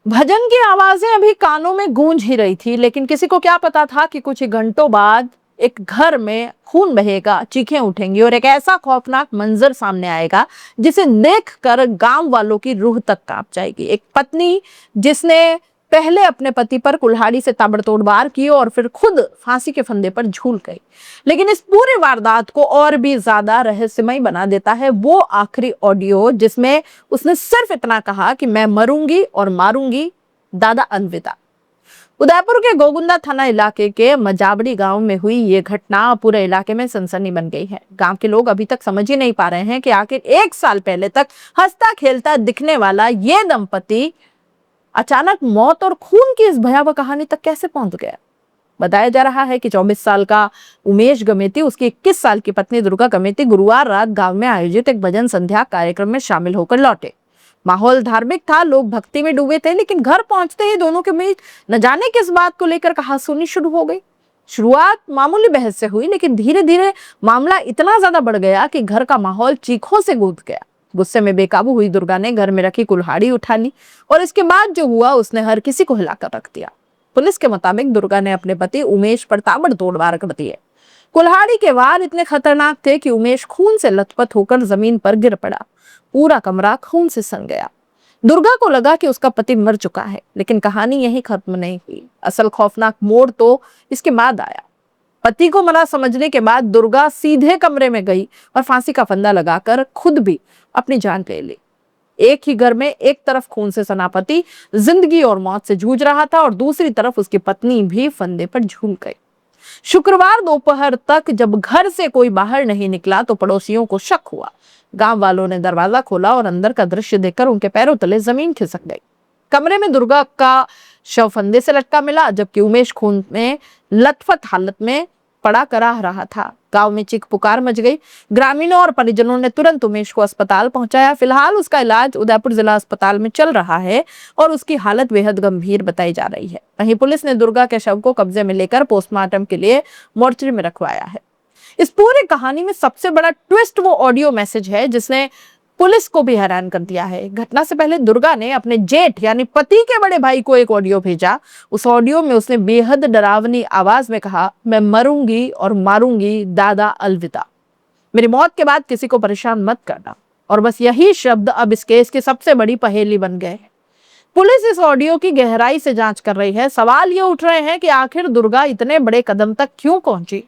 भजन की आवाजें अभी कानों में गूंज ही रही थी, लेकिन किसी को क्या पता था कि कुछ ही घंटों बाद एक घर में खून बहेगा, चीखें उठेंगी और एक ऐसा खौफनाक मंजर सामने आएगा जिसे देखकर गांव वालों की रूह तक कांप जाएगी। एक पत्नी जिसने पहले अपने पति पर कुल्हाड़ी से ताबड़तोड़ वार किए और फिर खुद फांसी के फंदे पर झूल गई। लेकिन इस पूरी वारदात को और भी ज्यादा रहस्यमय बना देता है वो आखिरी ऑडियो, जिसमें उसने सिर्फ इतना कहा कि मैं मरूंगी और मारूंगी, दादा अलविदा। उदयपुर के गोगुंदा थाना इलाके के मजाबड़ी गांव में हुई ये घटना पूरे इलाके में सनसनी बन गई है। गांव के लोग अभी तक समझ ही नहीं पा रहे हैं कि आखिर 1 साल पहले तक हंसता खेलता दिखने वाला ये दंपति अचानक मौत और खून की इस भयावह कहानी तक कैसे पहुंच गया। बताया जा रहा है कि 24 साल का उमेश गमेती, उसकी 21 साल की पत्नी दुर्गा गमेती गुरुवार रात गांव में आयोजित एक भजन संध्या कार्यक्रम में शामिल होकर लौटे। माहौल धार्मिक था, लोग भक्ति में डूबे थे, लेकिन घर पहुंचते ही दोनों के बीच न जाने किस बात को लेकर कहासुनी शुरू हो गई। शुरुआत मामूली बहस से हुई, लेकिन धीरे धीरे मामला इतना ज्यादा बढ़ गया कि घर का माहौल चीखों से गूंज गया। गुस्से में बेकाबू हुई दुर्गा ने घर में रखी कुल्हाड़ी उठा ली और इसके बाद जो हुआ उसने हर किसी को हिलाकर रख दिया। पुलिस के मुताबिक दुर्गा ने अपने पति उमेश पर ताबड़तोड़ वार कर दिए। कुल्हाड़ी के वार इतने खतरनाक थे कि उमेश खून से लथपथ होकर जमीन पर गिर पड़ा। पूरा कमरा खून से सन गया। दुर्गा को लगा कि उसका पति मर चुका है, लेकिन कहानी यही खत्म नहीं हुई। असल खौफनाक मोड़ तो इसके बाद आया। पति को मरा समझने के बाद दुर्गा सीधे कमरे में गई और फांसी का फंदा लगाकर खुद भी अपनी जान ले ली। एक ही घर में एक तरफ खून से सना पति जिंदगी और मौत से जूझ रहा था और दूसरी तरफ उसकी पत्नी भी फंदे पर झूल गई। शुक्रवार दोपहर तक जब घर से कोई बाहर नहीं निकला तो पड़ोसियों को शक हुआ। गांव वालों ने दरवाजा खोला और अंदर का दृश्य देखकर उनके पैरों तले जमीन खिसक गई। कमरे में दुर्गा का शव फंदे से लटका मिला, जबकि उमेश खून में लथपथ हालत में पड़ा कराह रहा था। गांव में चीख पुकार मच गई। ग्रामीणों और परिजनों ने तुरंत उमेश को अस्पताल पहुंचाया। फिलहाल उसका इलाज उदयपुर जिला अस्पताल में चल रहा है और उसकी हालत बेहद गंभीर बताई जा रही है। वहीं पुलिस ने दुर्गा के शव को कब्जे में लेकर पोस्टमार्टम के लिए मोर्चरी में रखवाया है। इस पूरी कहानी में सबसे बड़ा ट्विस्ट वो ऑडियो मैसेज है जिसने पुलिस को भी हैरान कर दिया है। घटना से पहले दुर्गा ने अपने जेठ यानी पति के बड़े भाई को एक ऑडियो भेजा। उस ऑडियो में उसने बेहद डरावनी आवाज में कहा, मैं मरूंगी और मारूंगी, दादा अलविदा। मेरी मौत के बाद किसी को परेशान मत करना। और बस यही शब्द अब इस केस की सबसे बड़ी पहेली बन गए हैं। पुलिस इस ऑडियो की गहराई से जांच कर रही है। सवाल ये उठ रहे हैं कि आखिर दुर्गा इतने बड़े कदम तक क्यों पहुंची।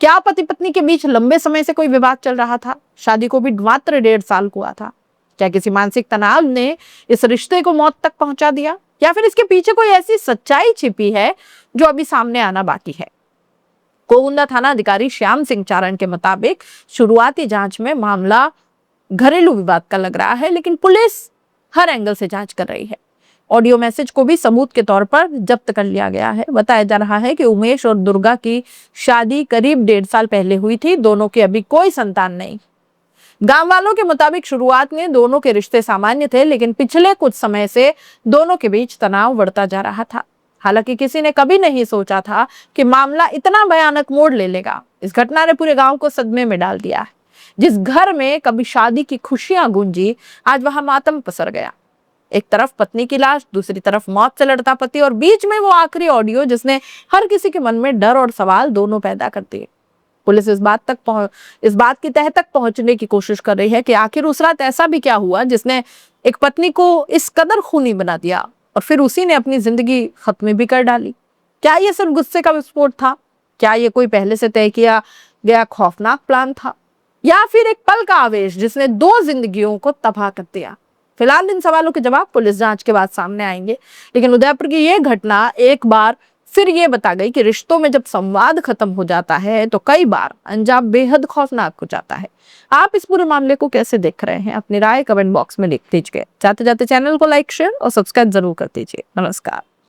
क्या पति पत्नी के बीच लंबे समय से कोई विवाद चल रहा था? शादी को भी मात्र 1.5 साल हुआ था। क्या किसी मानसिक तनाव ने इस रिश्ते को मौत तक पहुंचा दिया, या फिर इसके पीछे कोई ऐसी सच्चाई छिपी है जो अभी सामने आना बाकी है? गोगुंदा थाना अधिकारी श्याम सिंह चारण के मुताबिक शुरुआती जांच में मामला घरेलू विवाद का लग रहा है, लेकिन पुलिस हर एंगल से जांच कर रही है। ऑडियो मैसेज को भी सबूत के तौर पर जब्त कर लिया गया है। बताया जा रहा है कि उमेश और दुर्गा की शादी करीब 1.5 साल पहले हुई थी। दोनों के अभी कोई संतान नहीं। गांव वालों के मुताबिक शुरुआत में दोनों के रिश्ते सामान्य थे, लेकिन पिछले कुछ समय से दोनों के बीच तनाव बढ़ता जा रहा था। हालांकि किसी ने कभी नहीं सोचा था कि मामला इतना भयानक मोड़ ले लेगा। इस घटना ने पूरे गांव को सदमे में डाल दिया है। जिस घर में कभी शादी की खुशियां गूंजी, आज वहां मातम पसर गया। एक तरफ पत्नी की लाश, दूसरी तरफ मौत से लड़ता पति और बीच में वो आखिरी ऑडियो जिसने हर किसी के मन में डर और सवाल दोनों पैदा कर दिए। पुलिस इस बात की तह तक पहुंचने की कोशिश कर रही है कि आखिर उस रात ऐसा भी क्या हुआ जिसने एक पत्नी को इस कदर खूनी बना दिया और फिर उसी ने अपनी जिंदगी खत्म भी कर डाली। क्या ये सिर्फ गुस्से का विस्फोट था? क्या ये कोई पहले से तय किया गया खौफनाक प्लान था, या फिर एक पल का आवेश जिसने 2 जिंदगियों को तबाह कर दिया? फिलहाल इन सवालों के जवाब पुलिस जांच के बाद सामने आएंगे, लेकिन उदयपुर की यह घटना एक बार फिर ये बता गई कि रिश्तों में जब संवाद खत्म हो जाता है तो कई बार अंजाम बेहद खौफनाक हो जाता है। आप इस पूरे मामले को कैसे देख रहे हैं? अपनी राय कमेंट बॉक्स में लिख दीजिए। जाते जाते चैनल को लाइक, शेयर और सब्सक्राइब जरूर कर दीजिए। नमस्कार।